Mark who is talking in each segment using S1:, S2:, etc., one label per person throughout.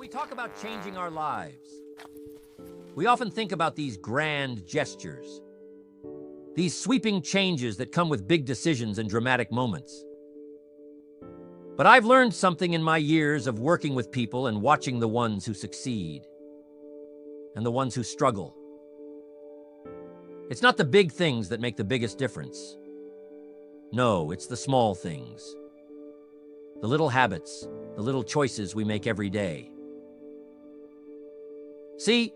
S1: we talk about changing our lives, we often think about these grand gestures, these sweeping changes that come with big decisions and dramatic moments. But I've learned something in my years of working with people and watching the ones who succeed and the ones who struggle. It's not the big things that make the biggest difference. No, it's the small things. The little habits, the little choices we make every day. See,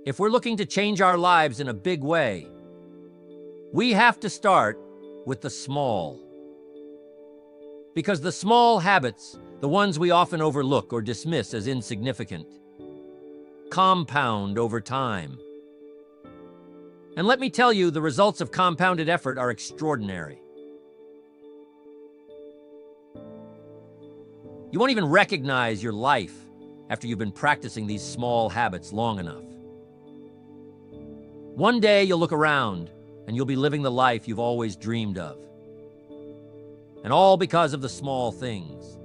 S1: if we're looking to change our lives in a big way, we have to start with the small. Because the small habits, the ones we often overlook or dismiss as insignificant, compound over time. And let me tell you, the results of compounded effort are extraordinary. You won't even recognize your life after you've been practicing these small habits long enough. One day you'll look around and you'll be living the life you've always dreamed of. And all because of the small things.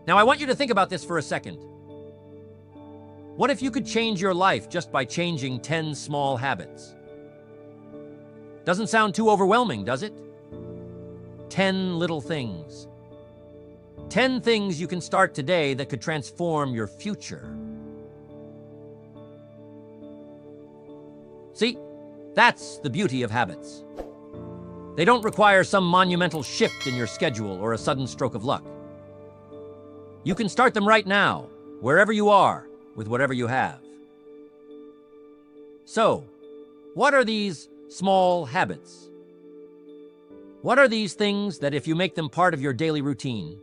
S1: Now I want you to think about this for a second. What if you could change your life just by changing 10 small habits? Doesn't sound too overwhelming, does it? 10 little things. 10 things you can start today that could transform your future. See, that's the beauty of habits. They don't require some monumental shift in your schedule or a sudden stroke of luck. You can start them right now, wherever you are, with whatever you have. So, what are these small habits? What are these things that, if you make them part of your daily routine,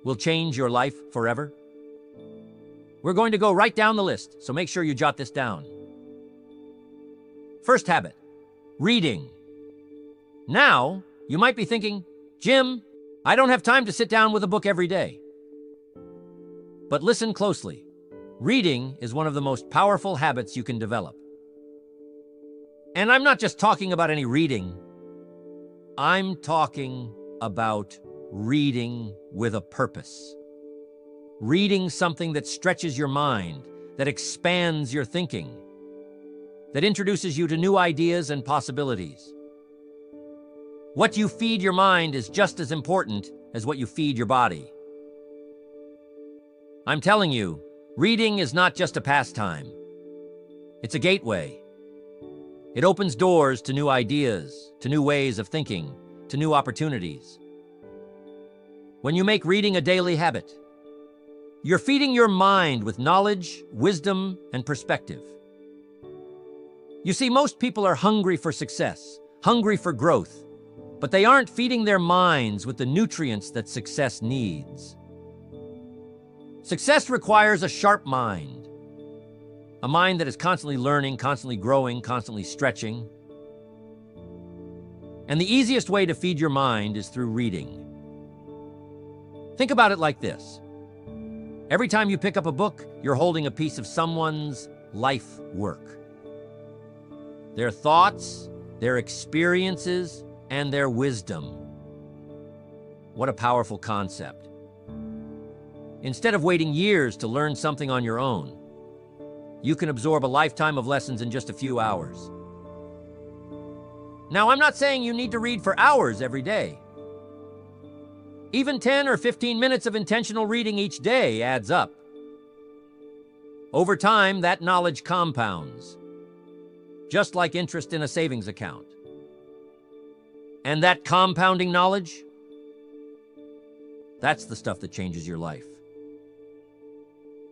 S1: will change your life forever? We're going to go right down the list, so make sure you jot this down. First habit, reading. Now, you might be thinking, Jim, I don't have time to sit down with a book every day. But listen closely. Reading is one of the most powerful habits you can develop. And I'm not just talking about any reading. I'm talking about reading with a purpose. Reading something that stretches your mind, that expands your thinking, that introduces you to new ideas and possibilities. What you feed your mind is just as important as what you feed your body. I'm telling you, reading is not just a pastime. It's a gateway. It opens doors to new ideas, to new ways of thinking, to new opportunities. When you make reading a daily habit, you're feeding your mind with knowledge, wisdom, and perspective. You see, most people are hungry for success, hungry for growth, but they aren't feeding their minds with the nutrients that success needs. Success requires a sharp mind, a mind that is constantly learning, constantly growing, constantly stretching. And the easiest way to feed your mind is through reading. Think about it like this. Every time you pick up a book, you're holding a piece of someone's life work. Their thoughts, their experiences, and their wisdom. What a powerful concept. Instead of waiting years to learn something on your own, you can absorb a lifetime of lessons in just a few hours. Now, I'm not saying you need to read for hours every day. Even 10 or 15 minutes of intentional reading each day adds up. Over time, that knowledge compounds, just like interest in a savings account. And that compounding knowledge, that's the stuff that changes your life.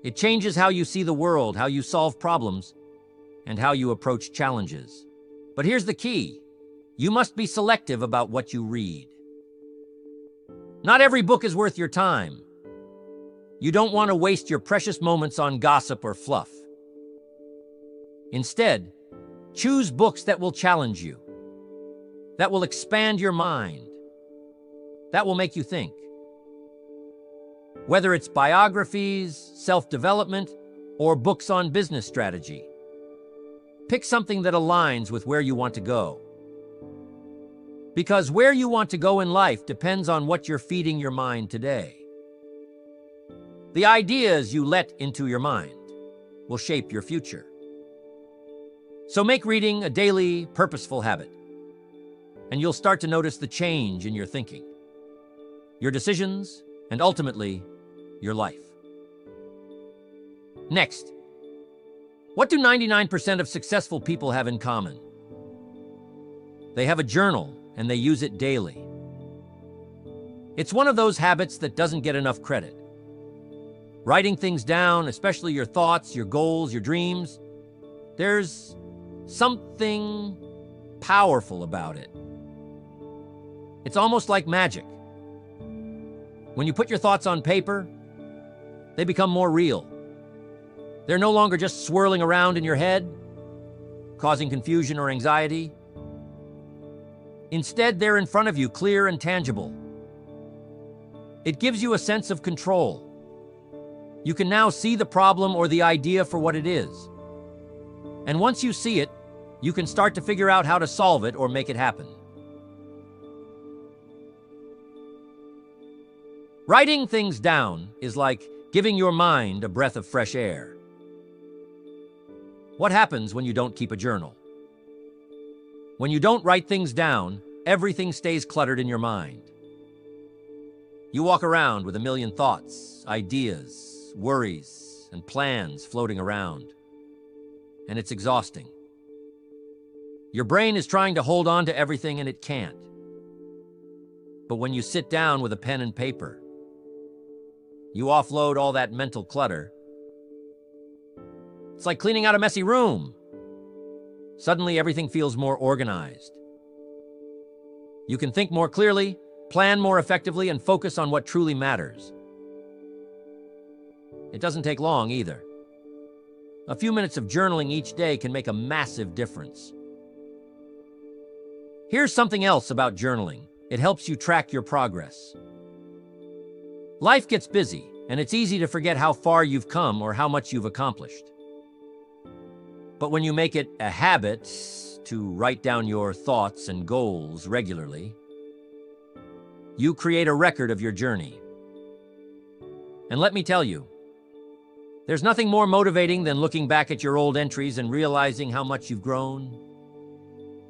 S1: It changes how you see the world, how you solve problems, and how you approach challenges. But here's the key. You must be selective about what you read. Not every book is worth your time. You don't want to waste your precious moments on gossip or fluff. Instead, choose books that will challenge you, that will expand your mind, that will make you think. Whether it's biographies, self-development, or books on business strategy, pick something that aligns with where you want to go. Because where you want to go in life depends on what you're feeding your mind today. The ideas you let into your mind will shape your future. So make reading a daily, purposeful habit, and you'll start to notice the change in your thinking, your decisions, and ultimately, your life. Next, what do 99% of successful people have in common? They have a journal, and they use it daily. It's one of those habits that doesn't get enough credit. Writing things down, especially your thoughts, your goals, your dreams, there's something powerful about it. It's almost like magic. When you put your thoughts on paper, they become more real. They're no longer just swirling around in your head, causing confusion or anxiety. Instead, they're in front of you, clear and tangible. It gives you a sense of control. You can now see the problem or the idea for what it is. And once you see it, you can start to figure out how to solve it or make it happen. Writing things down is like giving your mind a breath of fresh air. What happens when you don't keep a journal? When you don't write things down, everything stays cluttered in your mind. You walk around with a million thoughts, ideas, worries, and plans floating around. And it's exhausting. Your brain is trying to hold on to everything and it can't. But when you sit down with a pen and paper, you offload all that mental clutter. It's like cleaning out a messy room. Suddenly, everything feels more organized. You can think more clearly, plan more effectively, and focus on what truly matters. It doesn't take long either. A few minutes of journaling each day can make a massive difference. Here's something else about journaling. It helps you track your progress. Life gets busy, and it's easy to forget how far you've come or how much you've accomplished. But when you make it a habit to write down your thoughts and goals regularly, you create a record of your journey. And let me tell you, there's nothing more motivating than looking back at your old entries and realizing how much you've grown,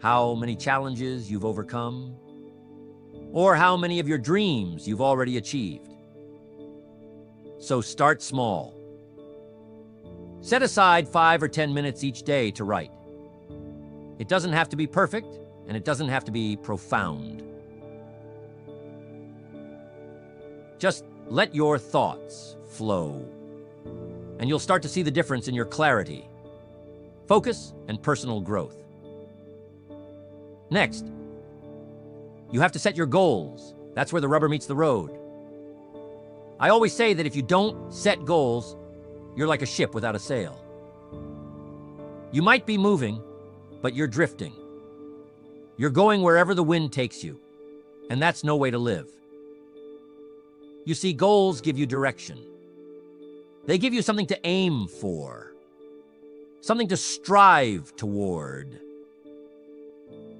S1: how many challenges you've overcome, or how many of your dreams you've already achieved. So start small. Set aside 5 or 10 minutes each day to write. It doesn't have to be perfect, and it doesn't have to be profound. Just let your thoughts flow, and you'll start to see the difference in your clarity, focus, and personal growth. Next, you have to set your goals. That's where the rubber meets the road. I always say that if you don't set goals, you're like a ship without a sail. You might be moving, but you're drifting. You're going wherever the wind takes you, and that's no way to live. You see, goals give you direction. They give you something to aim for, something to strive toward.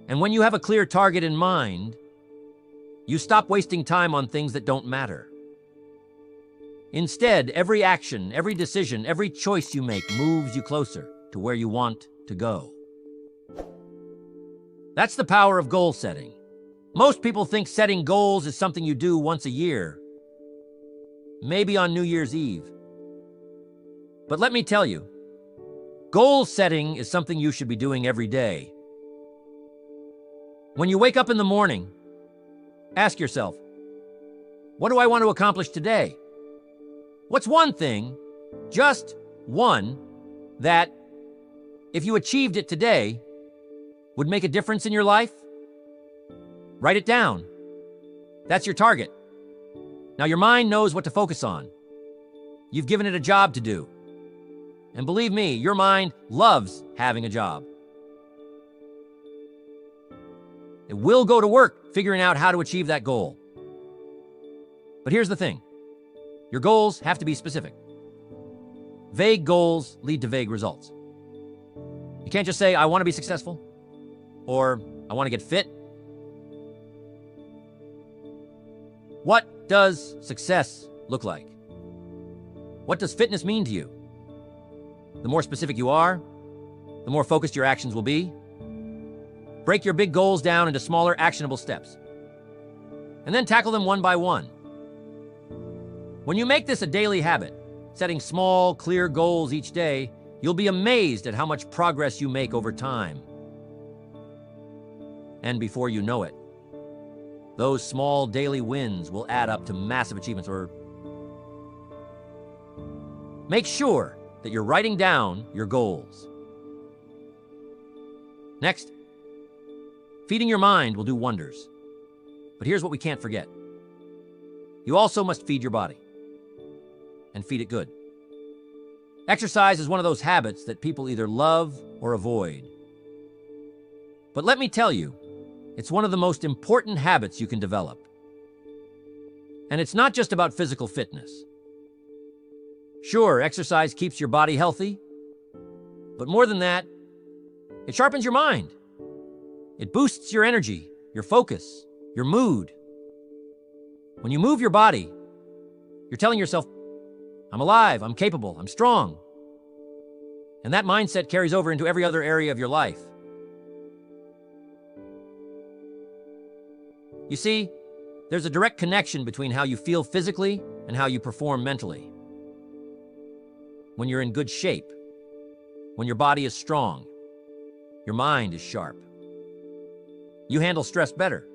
S1: And when you have a clear target in mind, you stop wasting time on things that don't matter. Instead, every action, every decision, every choice you make moves you closer to where you want to go. That's the power of goal setting. Most people think setting goals is something you do once a year, maybe on New Year's Eve. But let me tell you, goal setting is something you should be doing every day. When you wake up in the morning, ask yourself, what do I want to accomplish today? What's one thing, just one, that, if you achieved it today, would make a difference in your life? Write it down. That's your target. Now your mind knows what to focus on. You've given it a job to do. And believe me, your mind loves having a job. It will go to work figuring out how to achieve that goal. But here's the thing. Your goals have to be specific. Vague goals lead to vague results. You can't just say, I want to be successful, or I want to get fit. What does success look like? What does fitness mean to you? The more specific you are, the more focused your actions will be. Break your big goals down into smaller, actionable steps, and then tackle them one by one. When you make this a daily habit, setting small, clear goals each day, you'll be amazed at how much progress you make over time. And before you know it, those small daily wins will add up to massive achievements. Or make sure that you're writing down your goals. Next, feeding your mind will do wonders. But here's what we can't forget. You also must feed your body, and feed it good. Exercise is one of those habits that people either love or avoid. But let me tell you, it's one of the most important habits you can develop. And it's not just about physical fitness. Sure, exercise keeps your body healthy, but more than that, it sharpens your mind. It boosts your energy, your focus, your mood. When you move your body, you're telling yourself, I'm alive, I'm capable, I'm strong. And that mindset carries over into every other area of your life. You see, there's a direct connection between how you feel physically and how you perform mentally. When you're in good shape, when your body is strong, your mind is sharp. You handle stress better.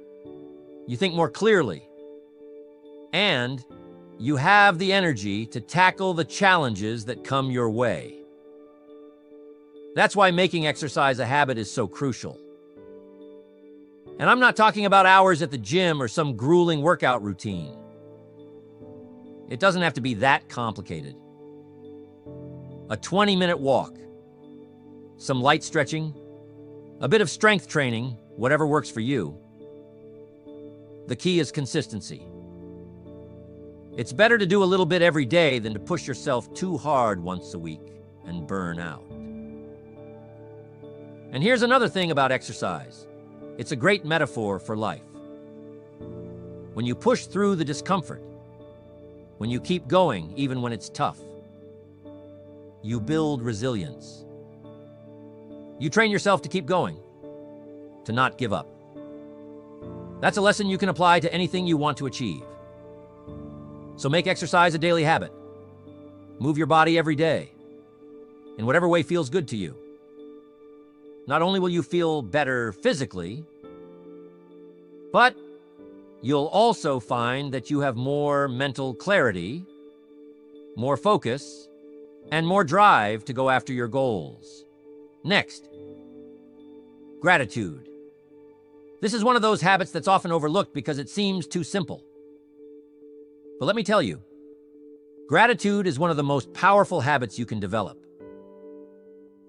S1: You think more clearly. And you have the energy to tackle the challenges that come your way. That's why making exercise a habit is so crucial. And I'm not talking about hours at the gym or some grueling workout routine. It doesn't have to be that complicated. A 20-minute walk, some light stretching, a bit of strength training, whatever works for you. The key is consistency. It's better to do a little bit every day than to push yourself too hard once a week and burn out. And here's another thing about exercise. It's a great metaphor for life. When you push through the discomfort, when you keep going even when it's tough, you build resilience. You train yourself to keep going, to not give up. That's a lesson you can apply to anything you want to achieve. So make exercise a daily habit. Move your body every day, in whatever way feels good to you. Not only will you feel better physically, but you'll also find that you have more mental clarity, more focus, and more drive to go after your goals. Next, gratitude. This is one of those habits that's often overlooked because it seems too simple. But let me tell you, gratitude is one of the most powerful habits you can develop.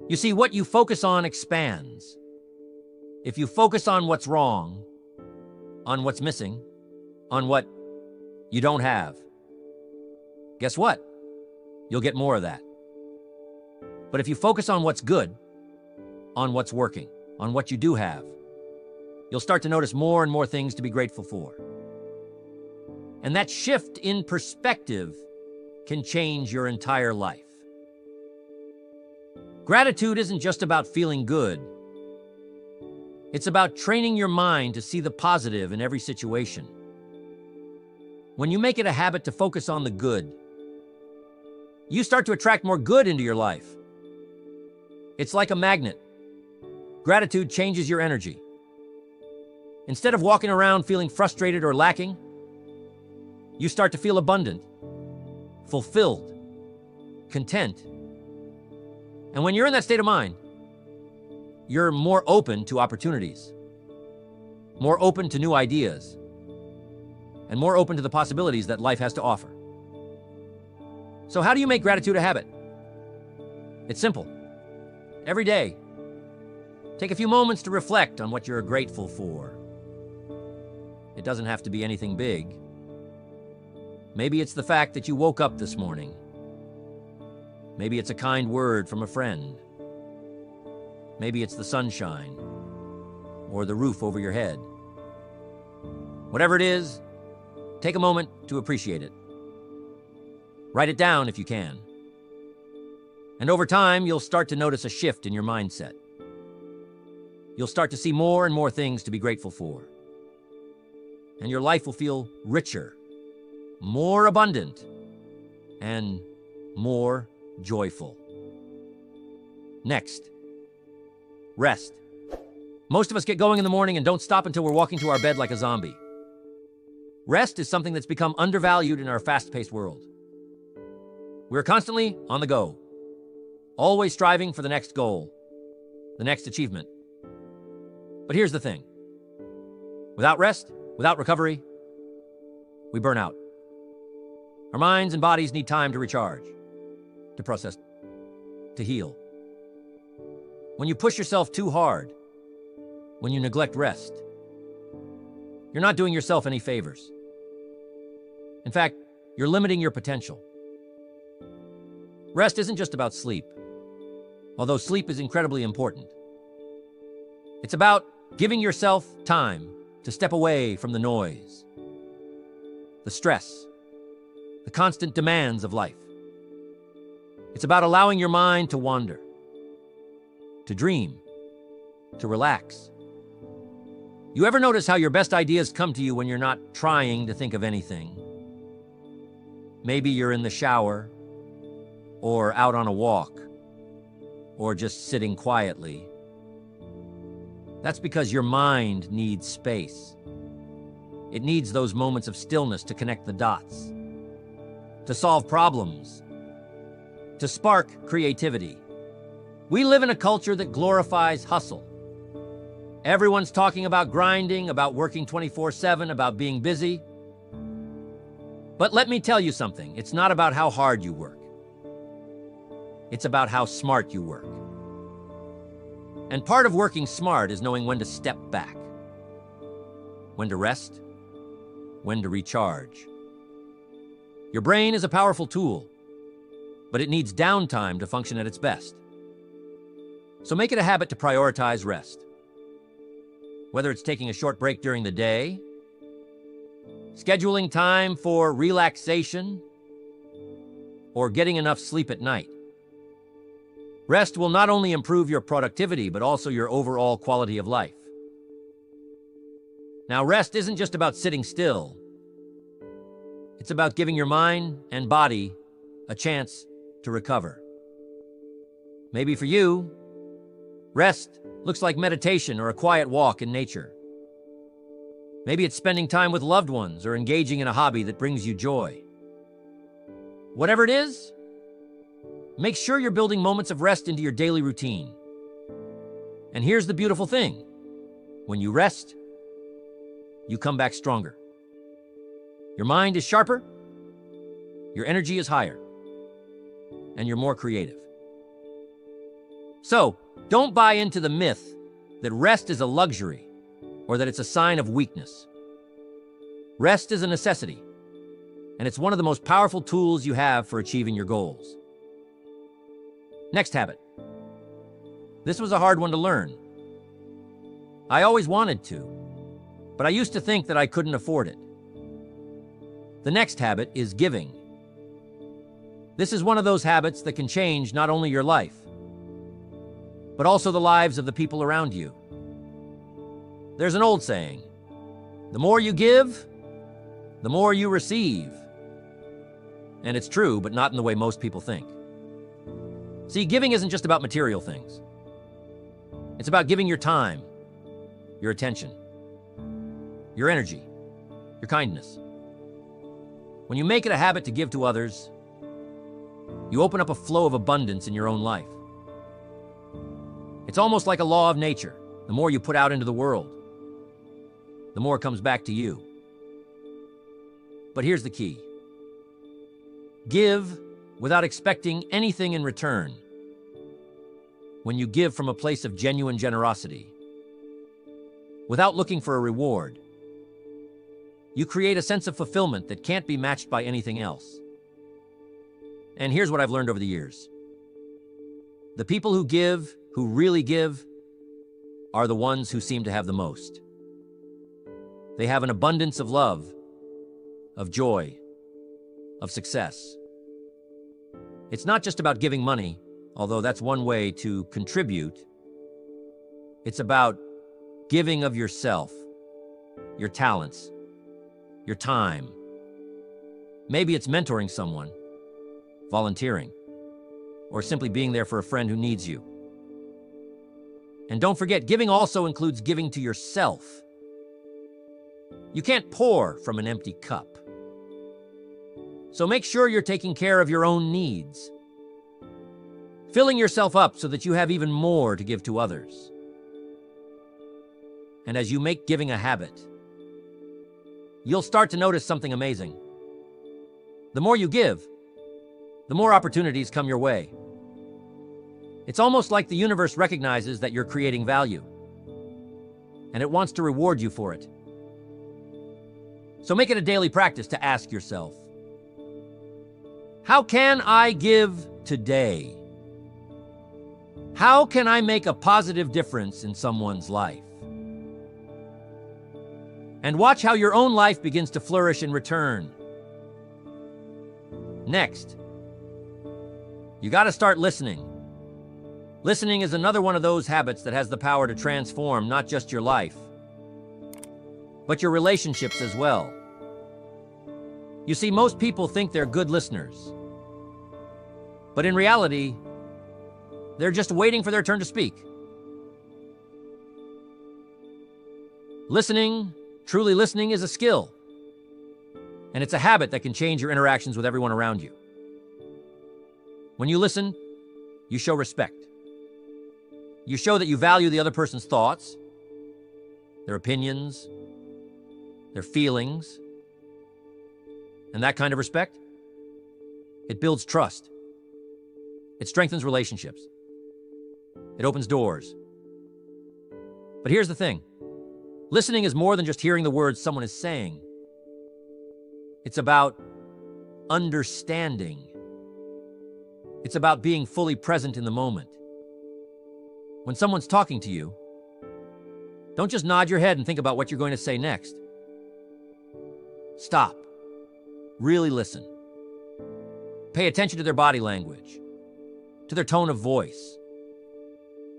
S1: You see, what you focus on expands. If you focus on what's wrong, on what's missing, on what you don't have, guess what? You'll get more of that. But if you focus on what's good, on what's working, on what you do have, you'll start to notice more and more things to be grateful for. And that shift in perspective can change your entire life. Gratitude isn't just about feeling good. It's about training your mind to see the positive in every situation. When you make it a habit to focus on the good, you start to attract more good into your life. It's like a magnet. Gratitude changes your energy. Instead of walking around feeling frustrated or lacking, you start to feel abundant, fulfilled, content. And when you're in that state of mind, you're more open to opportunities, more open to new ideas, and more open to the possibilities that life has to offer. So how do you make gratitude a habit? It's simple. Every day, take a few moments to reflect on what you're grateful for. It doesn't have to be anything big. Maybe it's the fact that you woke up this morning. Maybe it's a kind word from a friend. Maybe it's the sunshine or the roof over your head. Whatever it is, take a moment to appreciate it. Write it down if you can. And over time, you'll start to notice a shift in your mindset. You'll start to see more and more things to be grateful for. And your life will feel richer, more abundant, and more joyful. Next, rest. Most of us get going in the morning and don't stop until we're walking to our bed like a zombie. Rest is something that's become undervalued in our fast-paced world. We're constantly on the go, always striving for the next goal, the next achievement. But here's the thing. Without rest, without recovery, we burn out. Our minds and bodies need time to recharge, to process, to heal. When you push yourself too hard, when you neglect rest, you're not doing yourself any favors. In fact, you're limiting your potential. Rest isn't just about sleep, although sleep is incredibly important. It's about giving yourself time to step away from the noise, the stress, the constant demands of life. It's about allowing your mind to wander, to dream, to relax. You ever notice how your best ideas come to you when you're not trying to think of anything? Maybe you're in the shower, or out on a walk, or just sitting quietly. That's because your mind needs space. It needs those moments of stillness to connect the dots, to solve problems, to spark creativity. We live in a culture that glorifies hustle. Everyone's talking about grinding, about working 24/7, about being busy. But let me tell you something, it's not about how hard you work. It's about how smart you work. And part of working smart is knowing when to step back, when to rest, when to recharge. Your brain is a powerful tool, but it needs downtime to function at its best. So make it a habit to prioritize rest. Whether it's taking a short break during the day, scheduling time for relaxation, or getting enough sleep at night. Rest will not only improve your productivity, but also your overall quality of life. Now, rest isn't just about sitting still. It's about giving your mind and body a chance to recover. Maybe for you, rest looks like meditation or a quiet walk in nature. Maybe it's spending time with loved ones or engaging in a hobby that brings you joy. Whatever it is, make sure you're building moments of rest into your daily routine. And here's the beautiful thing. When you rest, you come back stronger. Your mind is sharper, your energy is higher, and you're more creative. So, don't buy into the myth that rest is a luxury or that it's a sign of weakness. Rest is a necessity, and it's one of the most powerful tools you have for achieving your goals. Next habit. This was a hard one to learn. I always wanted to, but I used to think that I couldn't afford it. The next habit is giving. This is one of those habits that can change not only your life, but also the lives of the people around you. There's an old saying, the more you give, the more you receive. And it's true, but not in the way most people think. See, giving isn't just about material things. It's about giving your time, your attention, your energy, your kindness. When you make it a habit to give to others, you open up a flow of abundance in your own life. It's almost like a law of nature. The more you put out into the world, the more comes back to you. But here's the key. Give without expecting anything in return. When you give from a place of genuine generosity, without looking for a reward, you create a sense of fulfillment that can't be matched by anything else. And here's what I've learned over the years. The people who give, who really give, are the ones who seem to have the most. They have an abundance of love, of joy, of success. It's not just about giving money, although that's one way to contribute. It's about giving of yourself, your talents, your time. Maybe it's mentoring someone, volunteering, or simply being there for a friend who needs you. And don't forget, giving also includes giving to yourself. You can't pour from an empty cup. So make sure you're taking care of your own needs, filling yourself up so that you have even more to give to others. And as you make giving a habit, you'll start to notice something amazing. The more you give, the more opportunities come your way. It's almost like the universe recognizes that you're creating value, and it wants to reward you for it. So make it a daily practice to ask yourself, how can I give today? How can I make a positive difference in someone's life? And watch how your own life begins to flourish in return. Next, you got to start listening. Listening is another one of those habits that has the power to transform not just your life, but your relationships as well. You see, most people think they're good listeners, but in reality, they're just waiting for their turn to speak. Listening, truly listening, is a skill, and it's a habit that can change your interactions with everyone around you. When you listen, you show respect. You show that you value the other person's thoughts, their opinions, their feelings. And that kind of respect, it builds trust. It strengthens relationships. It opens doors. But here's the thing. Listening is more than just hearing the words someone is saying. It's about understanding. It's about being fully present in the moment. When someone's talking to you, don't just nod your head and think about what you're going to say next. Stop. Really listen. Pay attention to their body language, to their tone of voice,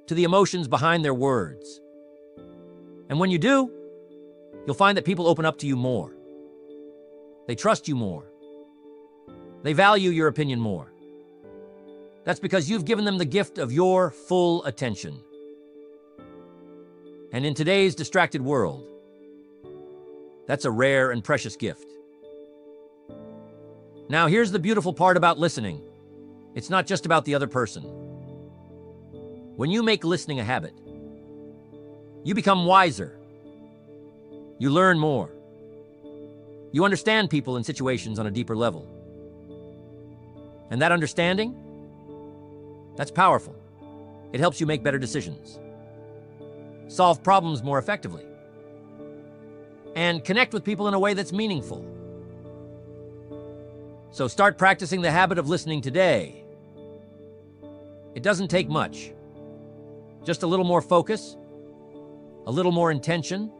S1: to the emotions behind their words. And when you do, you'll find that people open up to you more. They trust you more. They value your opinion more. That's because you've given them the gift of your full attention. And in today's distracted world, that's a rare and precious gift. Now, here's the beautiful part about listening. It's not just about the other person. When you make listening a habit, you become wiser. You learn more. You understand people and situations on a deeper level. And that understanding, that's powerful. It helps you make better decisions, solve problems more effectively, and connect with people in a way that's meaningful. So start practicing the habit of listening today. It doesn't take much. Just a little more focus, a little more intention,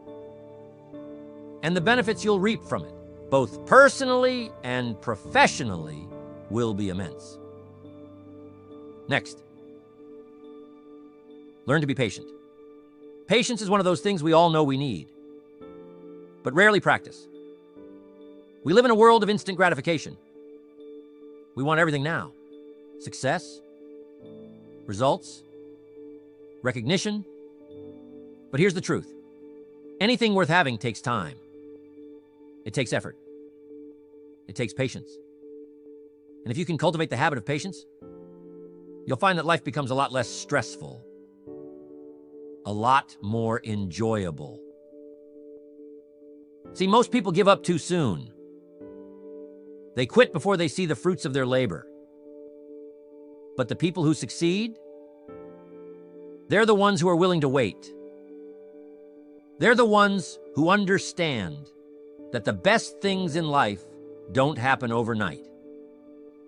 S1: and the benefits you'll reap from it, both personally and professionally, will be immense. Next, learn to be patient. Patience is one of those things we all know we need, but rarely practice. We live in a world of instant gratification. We want everything now. Success, results, recognition. But here's the truth. Anything worth having takes time. It takes effort. It takes patience. And if you can cultivate the habit of patience, you'll find that life becomes a lot less stressful, a lot more enjoyable. See, most people give up too soon. They quit before they see the fruits of their labor. But the people who succeed, they're the ones who are willing to wait. They're the ones who understand that the best things in life don't happen overnight.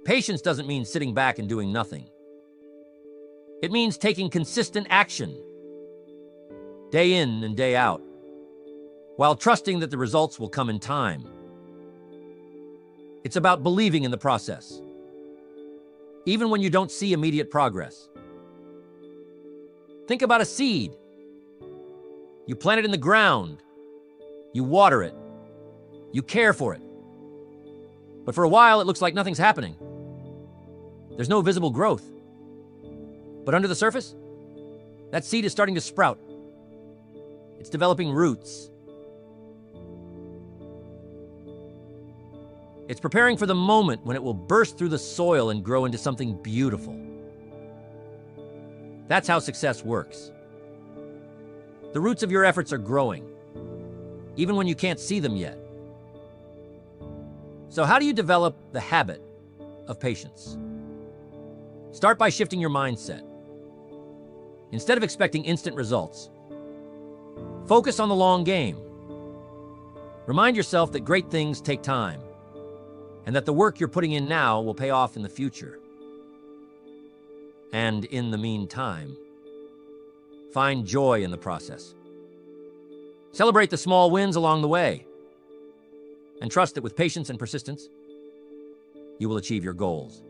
S1: Patience doesn't mean sitting back and doing nothing. It means taking consistent action, day in and day out, while trusting that the results will come in time. It's about believing in the process, even when you don't see immediate progress. Think about a seed. You plant it in the ground. You water it. You care for it. But for a while, it looks like nothing's happening. There's no visible growth. But under the surface, that seed is starting to sprout. It's developing roots. It's preparing for the moment when it will burst through the soil and grow into something beautiful. That's how success works. The roots of your efforts are growing, even when you can't see them yet. So how do you develop the habit of patience? Start by shifting your mindset. Instead of expecting instant results, focus on the long game. Remind yourself that great things take time, and that the work you're putting in now will pay off in the future. And in the meantime, find joy in the process. Celebrate the small wins along the way, and trust that with patience and persistence, you will achieve your goals.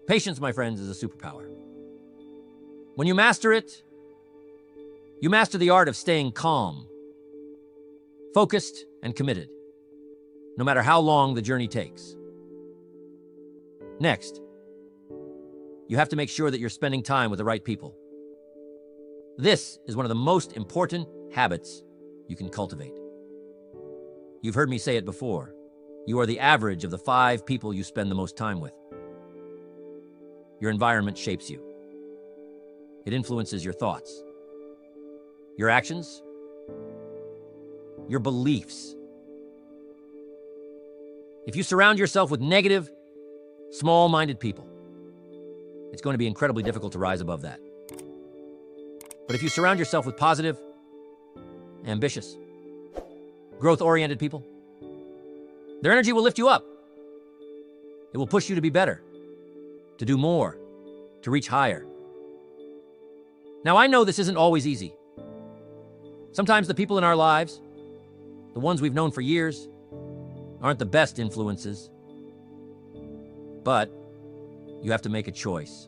S1: Patience, my friends, is a superpower. When you master it, you master the art of staying calm, focused, and committed, no matter how long the journey takes. Next, you have to make sure that you're spending time with the right people. This is one of the most important habits you can cultivate. You've heard me say it before. You are the average of the 5 people you spend the most time with. Your environment shapes you. It influences your thoughts, your actions, your beliefs. If you surround yourself with negative, small-minded people, it's going to be incredibly difficult to rise above that. But if you surround yourself with positive, ambitious, growth-oriented people, their energy will lift you up. It will push you to be better, to do more, to reach higher. Now, I know this isn't always easy. Sometimes the people in our lives, the ones we've known for years, aren't the best influences. But you have to make a choice.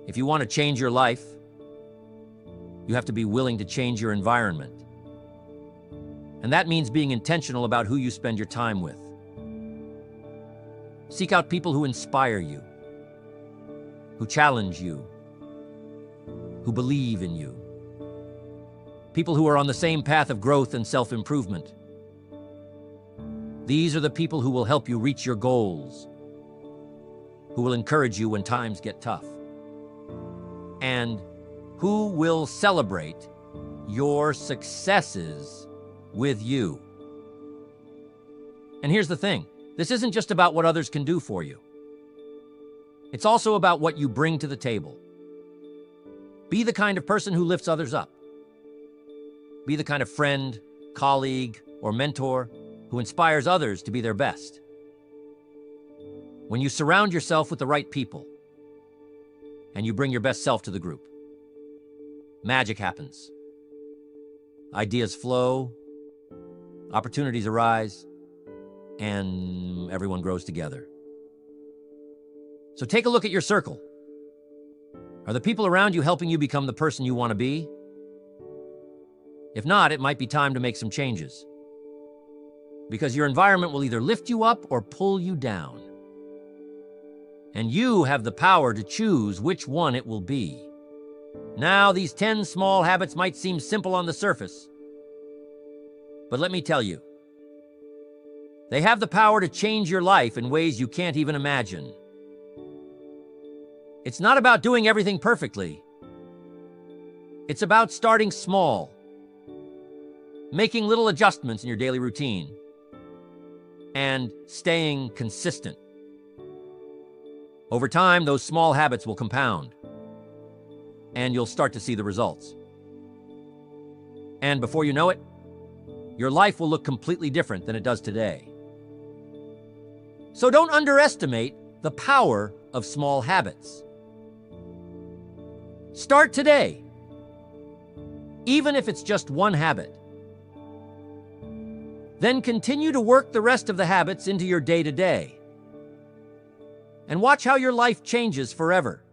S1: If you want to change your life, you have to be willing to change your environment. And that means being intentional about who you spend your time with. Seek out people who inspire you, who challenge you, who believe in you. People who are on the same path of growth and self-improvement. These are the people who will help you reach your goals, who will encourage you when times get tough, and who will celebrate your successes with you. And here's the thing, this isn't just about what others can do for you. It's also about what you bring to the table. Be the kind of person who lifts others up. Be the kind of friend, colleague, or mentor who inspires others to be their best. When you surround yourself with the right people and you bring your best self to the group, magic happens. Ideas flow, opportunities arise, and everyone grows together. So take a look at your circle. Are the people around you helping you become the person you want to be? If not, it might be time to make some changes. Because your environment will either lift you up or pull you down. And you have the power to choose which one it will be. Now, these 10 small habits might seem simple on the surface. But let me tell you, they have the power to change your life in ways you can't even imagine. It's not about doing everything perfectly. It's about starting small, making little adjustments in your daily routine, and staying consistent. Over time, those small habits will compound, and you'll start to see the results. And before you know it, your life will look completely different than it does today. So don't underestimate the power of small habits. Start today, even if it's just one habit. Then continue to work the rest of the habits into your day-to-day. and watch how your life changes forever.